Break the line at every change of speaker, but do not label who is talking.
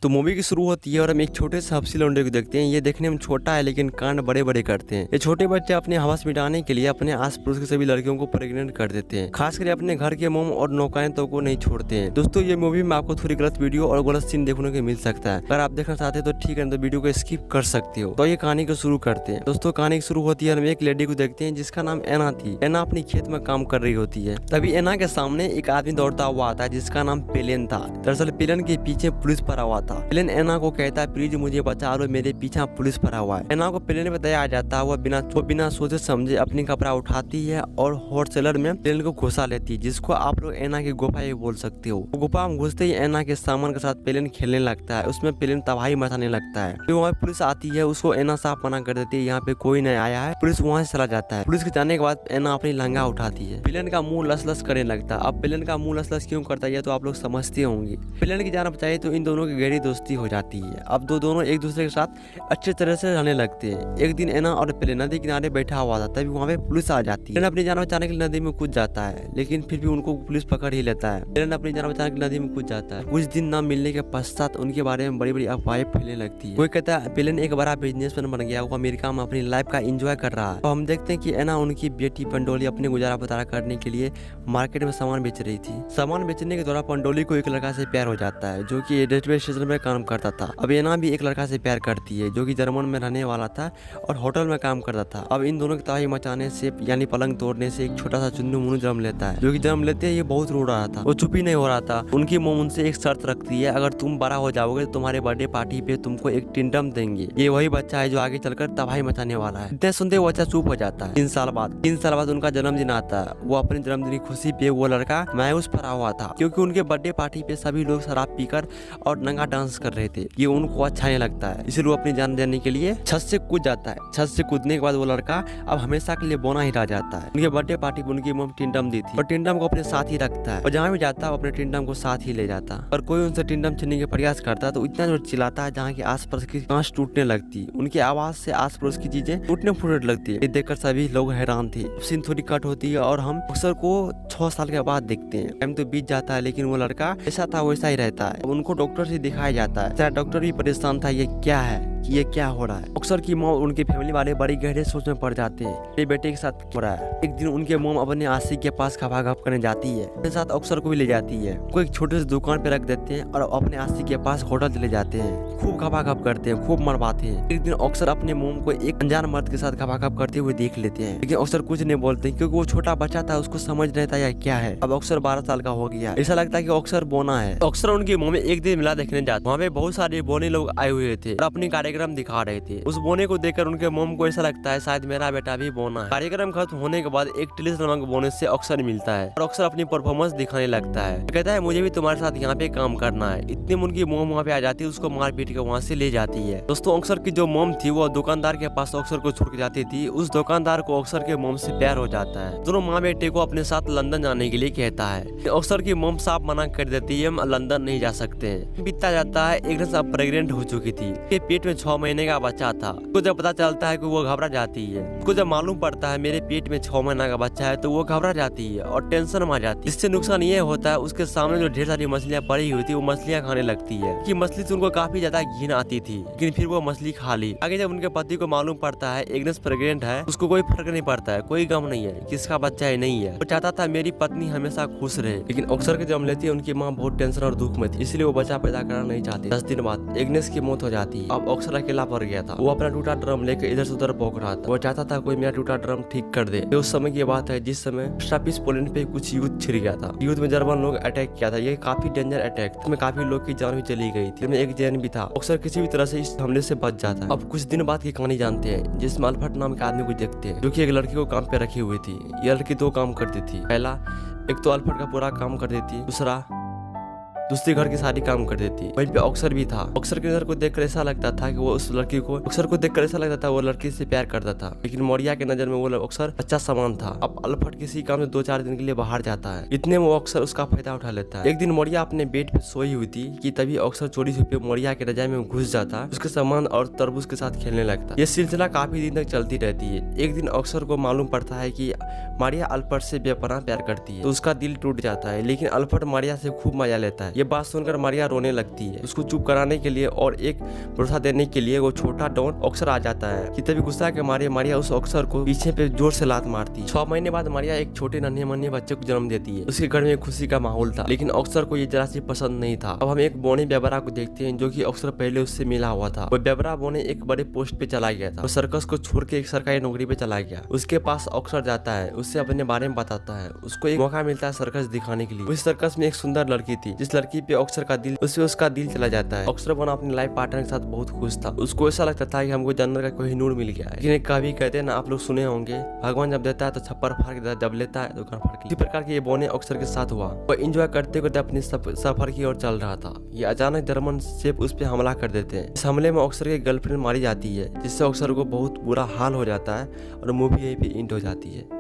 तो मूवी की शुरू होती है और हम एक छोटे से हफ्सी लौंडे को देखते हैं। ये देखने में छोटा है लेकिन कांड बड़े बड़े करते हैं। ये छोटे बच्चे अपने हवस मिटाने के लिए अपने आस पड़ोस की सभी लड़कियों को प्रेग्नेंट कर देते हैं, खासकर अपने घर के मोम और नौकाएं तो को नहीं छोड़ते हैं। दोस्तों ये मूवी में आपको थोड़ी गलत वीडियो और गलत सीन देखने को मिल सकता है। अगर आप देखना चाहते हैं तो ठीक है, तो वीडियो को स्किप कर सकते हो। तो ये कहानी को शुरू करते हैं। दोस्तों कहानी शुरू होती है, हम एक लेडी को देखते हैं जिसका नाम एना थी। एना अपनी खेत में काम कर रही होती है। तभी एना के सामने एक आदमी दौड़ता हुआ आता है जिसका नाम पेलेन था। दरअसल पेलेन के पीछे पुलिस पड़ा हुआ था। पेलेन एना को कहता है प्लीज मुझे बचा लो, मेरे पीछे पुलिस पड़ा हुआ है। एना को पेलेन पे दया आ जाता है। वो बिना सोचे समझे अपनी कपड़ा उठाती है और होलसेलर में पेलेन को घुसा लेती है, जिसको आप लोग एना की गुफा ये बोल सकते हो। गुफा में घुसते ही एना के सामान के साथ पेलेन खेलने लगता है। उसमें पेलेन तबाही मचाने लगता है। फिर वहाँ पुलिस आती है, उसको एना साफ मना कर देती है, यहाँ पे कोई नहीं आया है। पुलिस वहाँ से चला जाता है। पुलिस के जाने के बाद एना अपनी लंगा उठाती है। पेलेन का मुंह लस करने लगता है। अब पेलेन का मुंह लस क्यों करता है तो आप लोग समझते होंगे। पेलेन की जान बचाई तो इन दोनों की गहरी दोस्ती हो जाती है। अब दोनों एक दूसरे के साथ अच्छे तरह से रहने लगते हैं। एक दिन एना और पेलेन नदी किनारे बैठा हुआ था, तभी वहाँ पे पुलिस आ जाती है। पेलेन अपनी जान बचाने के लिए नदी में कूद जाता है, लेकिन फिर भी उनको पुलिस पकड़ ही लेता है। पेलेन अपनी जान बचाने के लिए नदी में कूद जाता है। कुछ दिन न मिलने के पश्चात उनके बारे में बड़ी बड़ी अफवाहें फैलने लगती है। कोई कहता है पेलेन एक बड़ा बिजनेसमैन बन गया, वो अमेरिका में अपनी लाइफ का एंजॉय कर रहा है। तो हम देखते हैं कि एना उनकी बेटी पंडोली अपने गुजारा बतारा करने के लिए मार्केट में सामान बेच रही थी। सामान बेचने के दौरान पंडोली को एक लड़का से प्यार हो जाता है जो कि रेलवे स्टेशन में काम करता था। अब एना भी एक लड़का से प्यार करती है जो कि जर्मन में रहने वाला था और होटल में काम करता था। अब इन दोनों की तबाही मचाने से यानी पलंग तोड़ने से एक छोटा सा चुन्नू मुन्नू जन्म लेता है, जो कि जन्म लेते ही ये बहुत रो रहा था। वो चुप ही नहीं हो रहा था। उनकी मोम उनसे एक शर्त रखती है, अगर तुम बड़ा हो जाओगे तो तुम्हारे बर्थडे पार्टी पे तुमको एक टिंडम देंगे। ये वही बच्चा है जो आगे चलकर तबाही मचाने वाला है। इतने सुनते वो बच्चा चुप हो जाता है। 3 साल बाद उनका जन्मदिन आता है। वो अपने जन्मदिन की खुशी पे वो लड़का मायूस पड़ा हुआ था, क्योंकि उनके बर्थडे पार्टी पे सभी लोग शराब पीकर और नंगा डांस कर रहे थे। ये उनको अच्छा नहीं लगता है, इसलिए वो अपनी जान देने के लिए छत से कूद जाता है। छत से कूदने के बाद वो लड़का अब हमेशा के लिए बोना ही रह जाता है। उनके बर्थडे पार्टी पे उनकी मम टिंडम दी थी और टिंडम को अपने साथ ही रखता है और जहाँ भी जाता है वो अपने टिंडम को साथ ही ले जाता है। और कोई उनसे टिंडम छीनने के प्रयास करता है तो इतना जोर चिल्लाता है जहाँ की आस पास की कांच टूटने लगती है। उनकी आवाज से आस पड़ोस की चीजें टूटने फूटने लगती है। ये देखकर सभी लोग हैरान थे। सीन थोड़ी कट होती है और हम अक्सर को 6 साल के बाद देखते हैं। टाइम तो बीत जाता है लेकिन वो लड़का ऐसा था वैसा ही रहता है। उनको डॉक्टर से दिखाया जाता है। डॉक्टर भी परेशान था, ये क्या है, ये क्या हो रहा है। अक्सर की मॉम उनके फैमिली वाले बड़ी गहरे सोच में पड़ जाते हैं, ये बेटे के साथ हो रहा है। एक दिन उनके मॉम अपने आशिक के पास खपाखप करने जाती है। अपने साथ अक्सर को भी ले जाती है। कोई एक छोटे से दुकान पे रख देते हैं और अपने आशिक के पास होटल चले जाते हैं। खूब खपाखप करते हैं, खूब मरवाते हैं। एक दिन अक्सर अपने मॉम को एक अनजान मर्द के साथ खपाखप करते हुए देख लेते हैं, लेकिन अक्सर कुछ नहीं बोलते क्योंकि वो छोटा बच्चा था, उसको समझ नहीं था यह क्या है। अब अक्सर 12 साल का हो गया। ऐसा लगता है कि अक्सर बोना है। अक्सर उनकी मॉम एक दिन मेला देखने जाते, वहाँ पे बहुत सारे बोने लोग आए हुए थे और अपनी कार्यक्रम दिखा रहे थे। उस बोने को देखकर उनके मोम को ऐसा लगता है शायद मेरा बेटा भी बोना है। कार्यक्रम खत्म होने के बाद एक टिलिस नामक बोने से अक्सर मिलता है और अक्सर अपनी परफॉर्मेंस दिखाने लगता है। कहता है मुझे भी तुम्हारे साथ यहाँ पे काम करना है। इतने में उनकी मोम वहाँ पे आ जाती है, उसको मार पीट के वहाँ से ले जाती है। दोस्तों अक्सर की जो मोम थी वो दुकानदार के पास अक्सर को छोड़ के जाती थी। उस दुकानदार को अक्सर के मोम से प्यार हो जाता है। दोनों माँ बेटे को अपने साथ लंदन जाने के लिए कहता है। अक्सर की मोम साफ मना कर देती है, हम लंदन नहीं जा सकते हैं। बीतता जाता है। एक दिन सब प्रेग्नेंट हो चुकी थी। पेट में 6 महीने का बच्चा था। उसको जब पता चलता है कि वो घबरा जाती है। उसको जब मालूम पड़ता है मेरे पेट में 6 महीना का बच्चा है तो वो घबरा जाती है और टेंशन में आ जाती है। इससे नुकसान ये होता है उसके सामने जो ढेर सारी मछलियाँ पड़ी हुई थी वो मछलियाँ खाने लगती है कि मछली से उनको काफी ज्यादा घिन आती थी, लेकिन फिर वो मछली खा ली। आगे जब उनके पति को मालूम पड़ता है एग्नेस प्रेग्नेंट है, उसको कोई फर्क नहीं पड़ता है, कोई गम नहीं है किसका बच्चा है नहीं है। वो चाहता था मेरी पत्नी हमेशा खुश रहे, लेकिन अक्सर के जन्म लेती है उनकी माँ बहुत टेंशन और दुख में थी, इसलिए वो बच्चा पैदा करना नहीं चाहती। 10 दिन बाद एग्नेस की मौत हो जाती है। अब अक्सर अकेला पड़ गया था। वो अपना टूटा ड्रम लेकर इधर से उधर भौंक रहा था। वो चाहता था कोई मेरा टूटा ड्रम ठीक कर दे। ये उस समय की बात है जिस समय स्टापिस पोलैंड पे कुछ युद्ध छिड़ गया था। युद्ध में जर्मन लोग अटैक किया था। ये काफी डेंजर अटैक था, इसमें काफी लोग की जान भी चली गई थी। इसमें एक जैन भी था। अक्सर किसी भी तरह से इस हमले से बच जाता। अब कुछ दिन बाद की कहानी जानते हैं जिसमें अल्फर्ट नाम के आदमी को देखते हैं जो कि एक लड़की को काम पे रखी हुई थी। यह लड़की 2 काम करती थी। पहला, एक तो अल्फर्ट का पूरा काम कर देती, दूसरे घर की सारी काम कर देती। वहीं पे अक्सर भी था। अक्सर के नजर को देखकर ऐसा लगता था कि वो उस लड़की को अक्सर को देखकर ऐसा लगता था वो लड़की से प्यार करता था, लेकिन मोरिया के नजर में वो अक्सर अच्छा सामान था। अब अल्फर्ट किसी काम से 2-4 दिन के लिए बाहर जाता है। इतने में वो अक्सर उसका फायदा उठा लेता है। एक दिन मोरिया अपने बेड पे सोई हुई थी कि तभी अक्सर चोरी छुपे मोरिया के रजाई में घुस जाता, उसके सामान और तरबूज के साथ खेलने लगता। ये सिलसिला काफी दिन तक चलती रहती है। एक दिन अक्सर को मालूम पड़ता है कि मारिया अल्फर्ट से बेपनाह प्यार करती है, तो उसका दिल टूट जाता है। लेकिन अल्फर्ट मारिया से खूब मजा लेता है ये बात सुनकर मारिया रोने लगती है। उसको चुप कराने के लिए और एक भरोसा देने के लिए वो छोटा डॉन ऑक्सर आ जाता है कि तभी गुस्सा के मारे मारिया उस ऑक्सर को पीछे पे जोर से लात मारती है। 6 महीने बाद मारिया एक छोटे नन्हे मुन्ने बच्चे को जन्म देती है। उसके घर में खुशी का माहौल था, लेकिन ऑक्सर को ये जरा सी पसंद नहीं था। अब हम एक बोनी बेबरा को देखते हैं जो कि ऑक्सर पहले उससे मिला हुआ था। वो बेबरा बोनी एक बड़े पोस्ट पे चला गया था। वो सर्कस को छोड़ के एक सरकारी नौकरी पे चला गया। उसके पास ऑक्सर जाता है, उससे अपने बारे में बताता है। उसको एक मौका मिलता है सर्कस दिखाने के लिए। उस सर्कस में एक सुंदर लड़की थी, जिस लड़की पे ऑक्सर का दिल उसका दिल चला जाता है। ऑक्सर बोना अपने लाइफ पार्टनर के साथ बहुत खुश था। उसको ऐसा लगता था कि हमको जानवर का कोई नूर मिल गया है। लेकिन कभी कहते हैं ना, आप लोग सुने होंगे, भगवान जब देता है तो छप्पर फाड़ के देता है, जब लेता है तो कान फाड़ के। इसी प्रकार की ये बोने ऑक्सर के साथ हुआ। वो एंजॉय करते करते अपनी सफर की ओर चल रहा था। ये अचानक जर्मन शेप उस पर हमला कर देते हैं। इस हमले में ऑक्सर की गर्लफ्रेंड मारी जाती है, जिससे ऑक्सर को बहुत बुरा हाल हो जाता है और मूवी यहीं पे एंड हो जाती है।